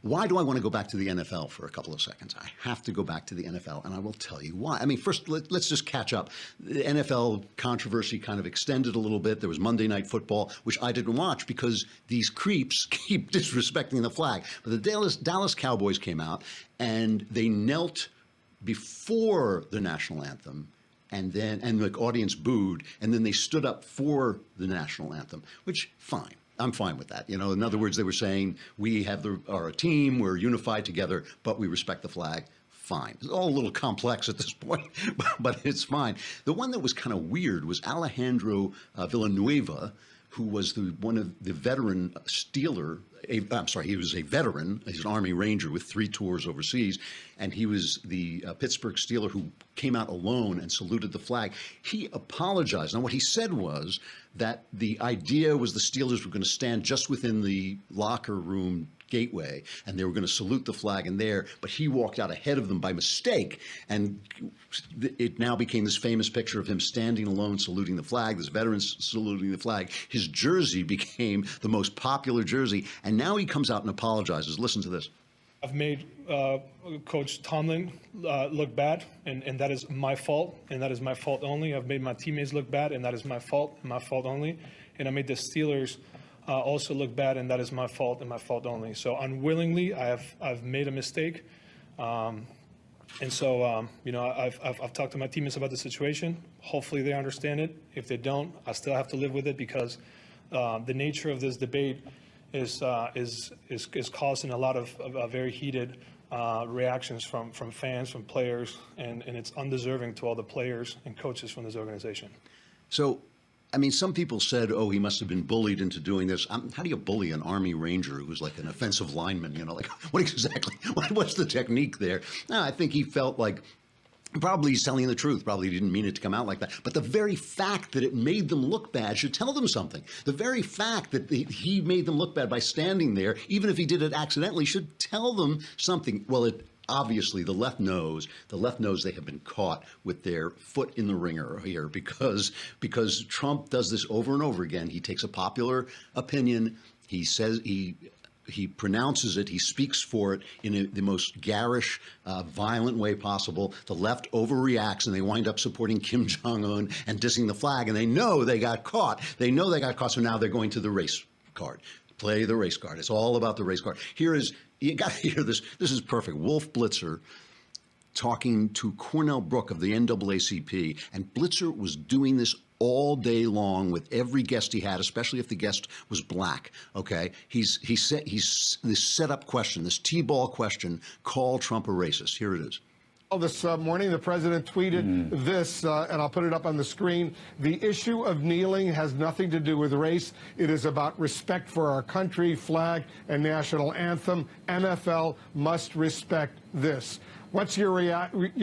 Why do I want to go back to the NFL for a couple of seconds? I have to go back to the NFL, and I will tell you why. I mean, first, let's just catch up. The NFL controversy kind of extended a little bit. There was Monday Night Football, which I didn't watch because these creeps keep disrespecting the flag. But the Dallas Cowboys came out, and they knelt before the national anthem, and the audience booed, and then they stood up for the national anthem, which, fine. I'm fine with that. You know, in other words, they were saying we are a team, we're unified together, but we respect the flag. Fine. It's all a little complex at this point, but it's fine. The one that was kind of weird was Alejandro Villanueva, who was one of the veteran Steeler. He was a veteran. He's an Army Ranger with 3 tours overseas, and he was the Pittsburgh Steeler who came out alone and saluted the flag. He apologized. Now, what he said was that the idea was the Steelers were going to stand just within the locker room gateway, and they were going to salute the flag in there, but he walked out ahead of them by mistake, and it now became this famous picture of him standing alone saluting the flag, this veteran saluting the flag. His jersey became the most popular jersey, and now he comes out and apologizes. Listen to this. I've made Coach Tomlin look bad, and that is my fault, and that is my fault only. I've made my teammates look bad, and that is my fault only. And I made the Steelers also look bad, and that is my fault and my fault only. So unwillingly, I've made a mistake, and so you know, I've talked to my teammates about the situation. Hopefully, they understand it. If they don't, I still have to live with it because the nature of this debate is causing a lot of very heated reactions from fans, from players, and it's undeserving to all the players and coaches from this organization. So, I mean, some people said, oh, he must have been bullied into doing this. How do you bully an Army Ranger who's like an offensive lineman? You know, like what exactly? What's the technique there? No, I think he felt like probably he's telling the truth. Probably he didn't mean it to come out like that. But the very fact that it made them look bad should tell them something. The very fact that he made them look bad by standing there, even if he did it accidentally, should tell them something. Well, obviously, the left knows they have been caught with their foot in the ringer here because Trump does this over and over again. He takes a popular opinion. He says he pronounces it. He speaks for it in the most garish, violent way possible. The left overreacts, and they wind up supporting Kim Jong-un and dissing the flag. And they know they got caught. So now they're going to the race card. Play the race card. It's all about the race card. You got to hear this. This is perfect. Wolf Blitzer talking to Cornell Brook of the NAACP, and Blitzer was doing this all day long with every guest he had, especially if the guest was black. Okay, he's this setup question, this T-ball question, call Trump a racist. Here it is. This morning, the president tweeted this, and I'll put it up on the screen. The issue of kneeling has nothing to do with race. It is about respect for our country, flag, and national anthem. NFL must respect this. What's your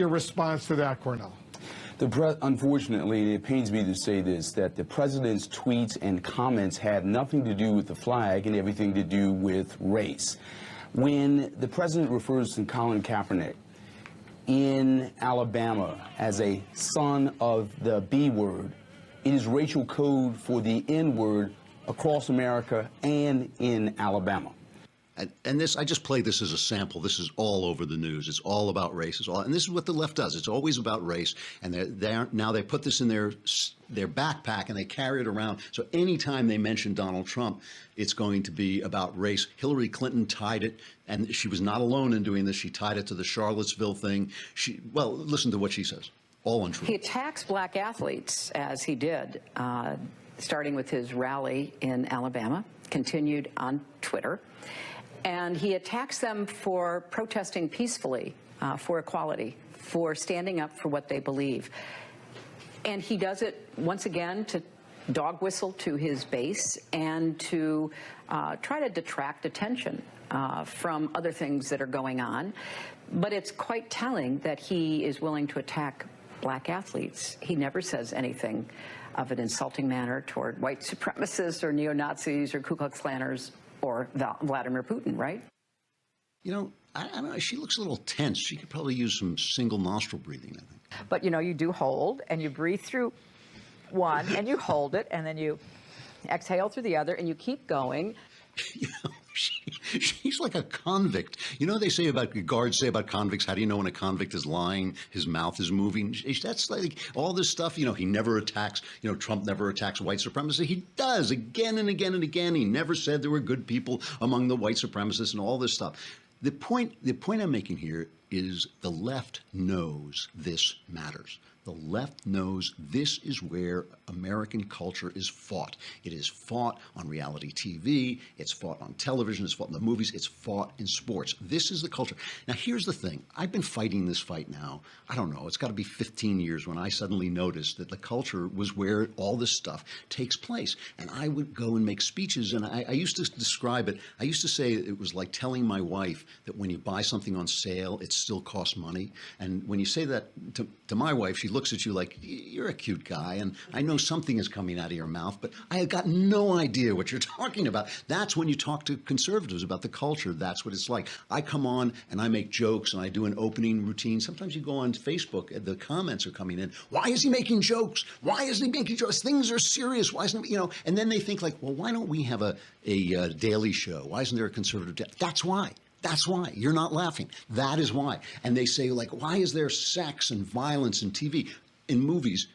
response to that, Cornell? Unfortunately, it pains me to say this, that the president's tweets and comments had nothing to do with the flag and everything to do with race. When the president refers to Colin Kaepernick in Alabama as a son of the B word, it is racial code for the N word across America and in Alabama. And this, I just played this as a sample. This is all over the news. It's all about race. And this is what the left does. It's always about race. And now they put this in their backpack and they carry it around. So anytime they mention Donald Trump, it's going to be about race. Hillary Clinton tied it, and she was not alone in doing this. She tied it to the Charlottesville thing. Well, listen to what she says. All untrue. He attacks black athletes, as he did, starting with his rally in Alabama, continued on Twitter. And he attacks them for protesting peacefully, for equality, for standing up for what they believe. And he does it, once again, to dog whistle to his base and to try to detract attention from other things that are going on. But it's quite telling that he is willing to attack black athletes. He never says anything of an insulting manner toward white supremacists or neo-Nazis or Ku Klux Klanners or Vladimir Putin, right? You know, I don't know. She looks a little tense. She could probably use some single nostril breathing, I think. But, you know, you do hold, and you breathe through one, and you hold it, and then you exhale through the other, and you keep going. You know, She's like a convict. You know, they say about guards say about convicts, how do you know when a convict is lying? His mouth is moving. That's like all this stuff. You know, he never attacks, you know, Trump never attacks white supremacy. He does again and again and again. He never said there were good people among the white supremacists and all this stuff. The point I'm making here is the left knows this matters. The left knows this is where American culture is fought. It is fought on reality TV. It's fought on television. It's fought in the movies. It's fought in sports. This is the culture. Now, here's the thing. I've been fighting this fight now, I don't know, it's got to be 15 years when I suddenly noticed that the culture was where all this stuff takes place. And I would go and make speeches, and I used to describe it. I used to say it was like telling my wife that when you buy something on sale, it still costs money. And when you say that to my wife, she looks at you like, you're a cute guy, and I know something is coming out of your mouth, but I have got no idea what you're talking about. That's when you talk to conservatives about the culture. That's what it's like. I come on and I make jokes and I do an opening routine. Sometimes you go on Facebook, the comments are coming in. Why is he making jokes? Why isn't he making jokes? Things are serious. Why isn't he, you know? And then they think like, well, why don't we have a daily show? Why isn't there a conservative? That's why. That's why. You're not laughing. That is why. And they say, like, why is there sex and violence in TV, in movies?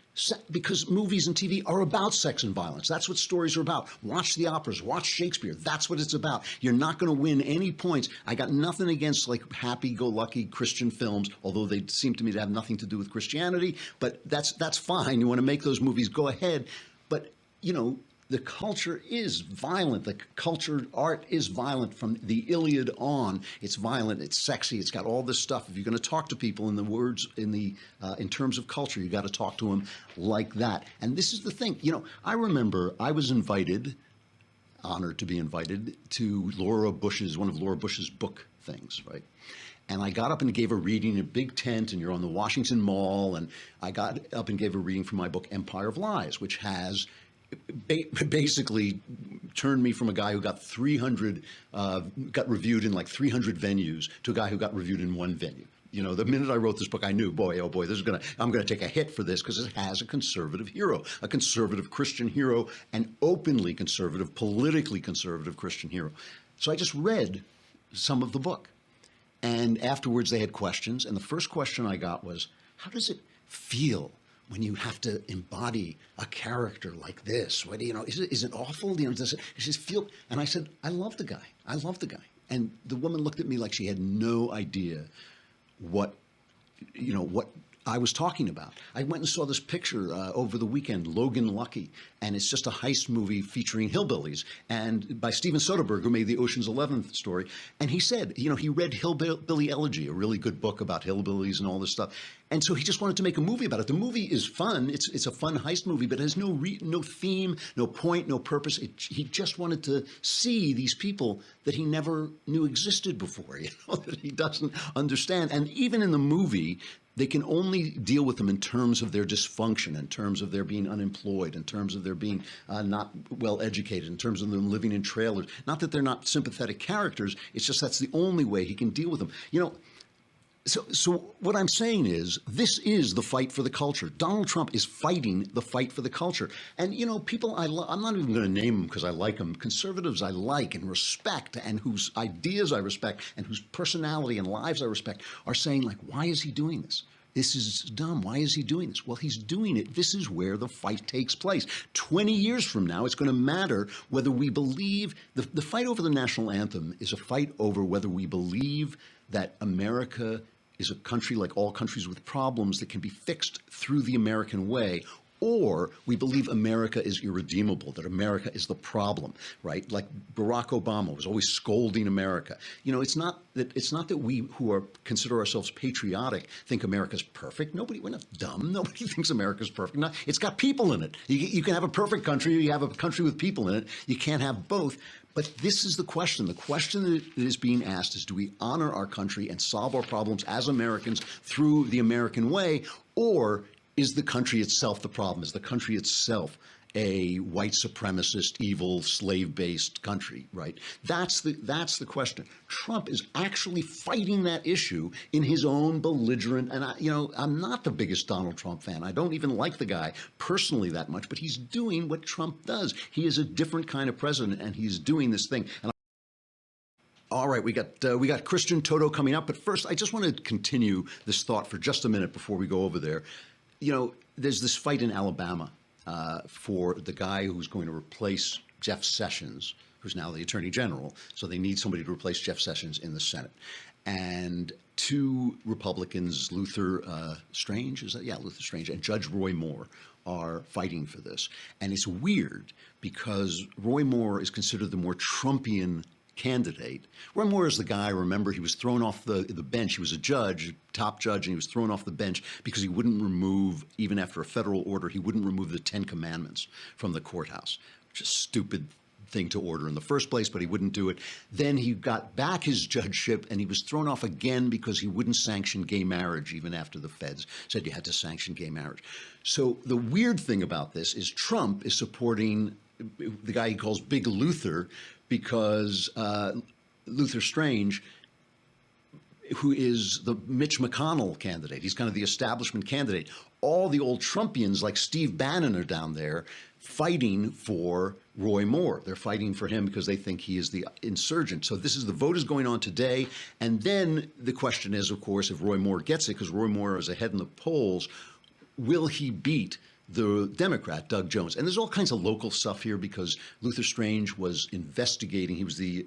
Because movies and TV are about sex and violence. That's what stories are about. Watch the operas. Watch Shakespeare. That's what it's about. You're not going to win any points. I got nothing against, like, happy-go-lucky Christian films, although they seem to me to have nothing to do with Christianity. But that's fine. You want to make those movies, go ahead. But, you know, the culture is violent. The culture art is violent from the Iliad on. It's violent. It's sexy. It's got all this stuff. If you're going to talk to people in the words in terms of culture, you got to talk to them like that. And this is the thing. You know, I remember I was honored to be invited to one of Laura Bush's book things, right? And I got up and gave a reading in a big tent, and you're on the Washington Mall, and I got up and gave a reading for my book Empire of Lies, which has basically turned me from a guy who got got reviewed in like 300 venues to a guy who got reviewed in one venue. You know, the minute I wrote this book, I knew, boy, oh boy, I'm going to take a hit for this because it has a conservative hero, a conservative Christian hero, an openly conservative, politically conservative Christian hero. So I just read some of the book. And afterwards they had questions. And the first question I got was, how does it feel when you have to embody a character like this? What, you know, is it awful? You know, does it just feel? And I said, I love the guy. I love the guy. And the woman looked at me like she had no idea what I was talking about. I went and saw this picture over the weekend, Logan Lucky, and it's just a heist movie featuring hillbillies, and by Steven Soderbergh, who made the Ocean's 11 story. And he said, you know, he read Hillbilly Elegy, a really good book about hillbillies and all this stuff. And so he just wanted to make a movie about it. The movie is fun. It's a fun heist movie, but it has no theme, no point, no purpose. He just wanted to see these people that he never knew existed before, you know, that he doesn't understand. And even in the movie, they can only deal with them in terms of their dysfunction, in terms of their being unemployed, in terms of their being not well educated, in terms of them living in trailers. Not that they're not sympathetic characters. It's just that's the only way he can deal with them. You know, so what I'm saying is this is the fight for the culture. Donald Trump is fighting the fight for the culture. And, you know, people I'm not even going to name them because I like them. Conservatives I like and respect, and whose ideas I respect, and whose personality and lives I respect, are saying, like, why is he doing this? This is dumb. Why is he doing this? Well, he's doing it. This is where the fight takes place. 20 years from now, it's going to matter whether we believe the fight over the national anthem is a fight over whether we believe that America is a country like all countries with problems that can be fixed through the American way, or we believe America is irredeemable, that America is the problem, right? Like Barack Obama was always scolding America. You know, it's not that we who consider ourselves patriotic think America's perfect. We're not dumb. Nobody thinks America's perfect. No, it's got people in it. You can have a perfect country, or you have a country with people in it. You can't have both. But this is the question. The question that is being asked is, do we honor our country and solve our problems as Americans through the American way, or is the country itself the problem? Is the country itself a white supremacist, evil, slave-based country, right? That's the question. Trump is actually fighting that issue in his own belligerent, and I'm not the biggest Donald Trump fan. I don't even like the guy personally that much, but he's doing what Trump does. He is a different kind of president, and he's doing this thing. And All right, we got Christian Toto coming up, but first I just want to continue this thought for just a minute before we go over there. You know, there's this fight in Alabama for the guy who's going to replace Jeff Sessions, who's now the Attorney General. So they need somebody to replace Jeff Sessions in the Senate. And two Republicans, Luther Strange, Luther Strange, and Judge Roy Moore are fighting for this. And it's weird because Roy Moore is considered the more Trumpian candidate. Roy Moore is the guy, remember, he was thrown off the bench. He was a judge, top judge, and he was thrown off the bench because he wouldn't remove, even after a federal order, he wouldn't remove the 10 Commandments from the courthouse. Just stupid thing to order in the first place, but he wouldn't do it. Then he got back his judgeship and he was thrown off again because he wouldn't sanction gay marriage even after the feds said you had to sanction gay marriage. So the weird thing about this is Trump is supporting the guy he calls Big Luther because Luther Strange, who is the Mitch McConnell candidate. He's kind of the establishment candidate. All the old Trumpians like Steve Bannon are down there fighting for Roy Moore. They're fighting for him because they think he is the insurgent. So the vote is going on today. And then the question is, of course, if Roy Moore gets it, because Roy Moore is ahead in the polls, will he beat the Democrat, Doug Jones? And there's all kinds of local stuff here because Luther Strange was investigating. He was the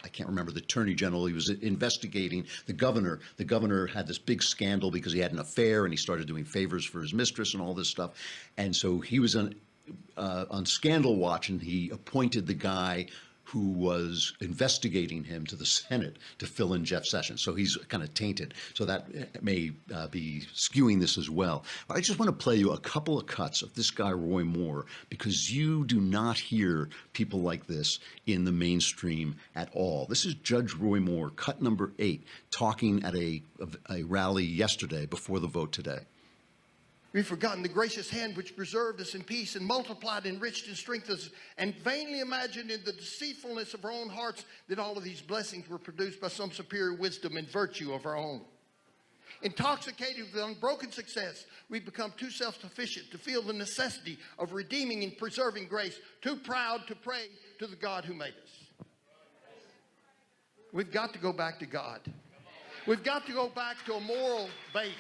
I can't remember, the Attorney General. He was investigating the governor. The governor had this big scandal because he had an affair and he started doing favors for his mistress and all this stuff. And so he was on Scandal Watch, and he appointed the guy who was investigating him to the Senate to fill in Jeff Sessions. So he's kind of tainted. So that may be skewing this as well. But I just want to play you a couple of cuts of this guy, Roy Moore, because you do not hear people like this in the mainstream at all. This is Judge Roy Moore, cut number 8, talking at a rally yesterday before the vote today. We've forgotten the gracious hand which preserved us in peace and multiplied, enriched, and strengthened us, and vainly imagined in the deceitfulness of our own hearts that all of these blessings were produced by some superior wisdom and virtue of our own. Intoxicated with unbroken success, we've become too self-sufficient to feel the necessity of redeeming and preserving grace, too proud to pray to the God who made us. We've got to go back to God. We've got to go back to a moral base.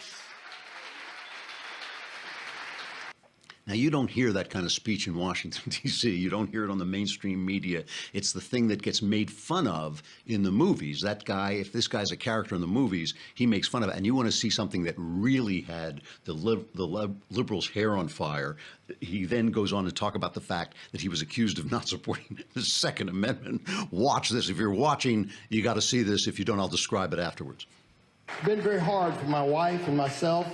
Now, you don't hear that kind of speech in Washington, D.C. You don't hear it on the mainstream media. It's the thing that gets made fun of in the movies. That guy, if this guy's a character in the movies, he makes fun of it. And you want to see something that really had the liberals' hair on fire. He then goes on to talk about the fact that he was accused of not supporting the Second Amendment. Watch this. If you're watching, you got to see this. If you don't, I'll describe it afterwards. It's been very hard for my wife and myself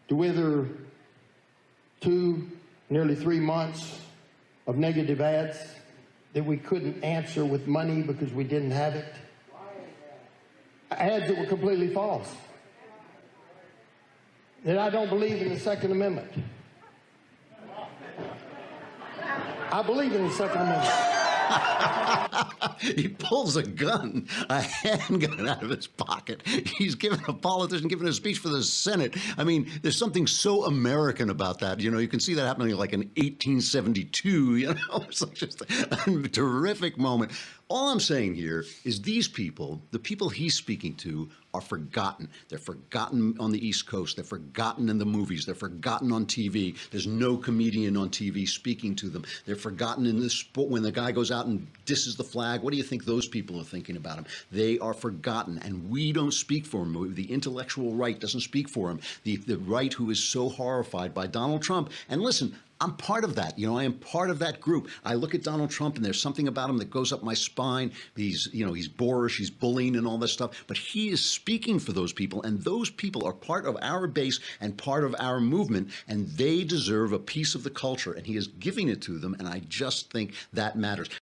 to wither 2, nearly 3 months of negative ads that we couldn't answer with money because we didn't have it. Ads that were completely false. That I don't believe in the Second Amendment. I believe in the Second Amendment. He pulls a gun, a handgun out of his pocket. He's giving a politician giving a speech for the Senate. I mean, there's something so American about that. You know, you can see that happening like in 1872. You know, it's like just a terrific moment. All I'm saying here is these people, the people he's speaking to, are forgotten. They're forgotten on the East Coast. They're forgotten in the movies. They're forgotten on TV. There's no comedian on TV speaking to them. They're forgotten in the sport when the guy goes out and disses the flag. What do you think those people are thinking about him? They are forgotten, and we don't speak for him. The intellectual right doesn't speak for him. The right who is so horrified by Donald Trump. And listen, I'm part of that. You know, I am part of that group. I look at Donald Trump and there's something about him that goes up my spine. He's boorish, he's bullying and all this stuff. But he is speaking for those people, and those people are part of our base and part of our movement, and they deserve a piece of the culture, and he is giving it to them, and I just think that matters.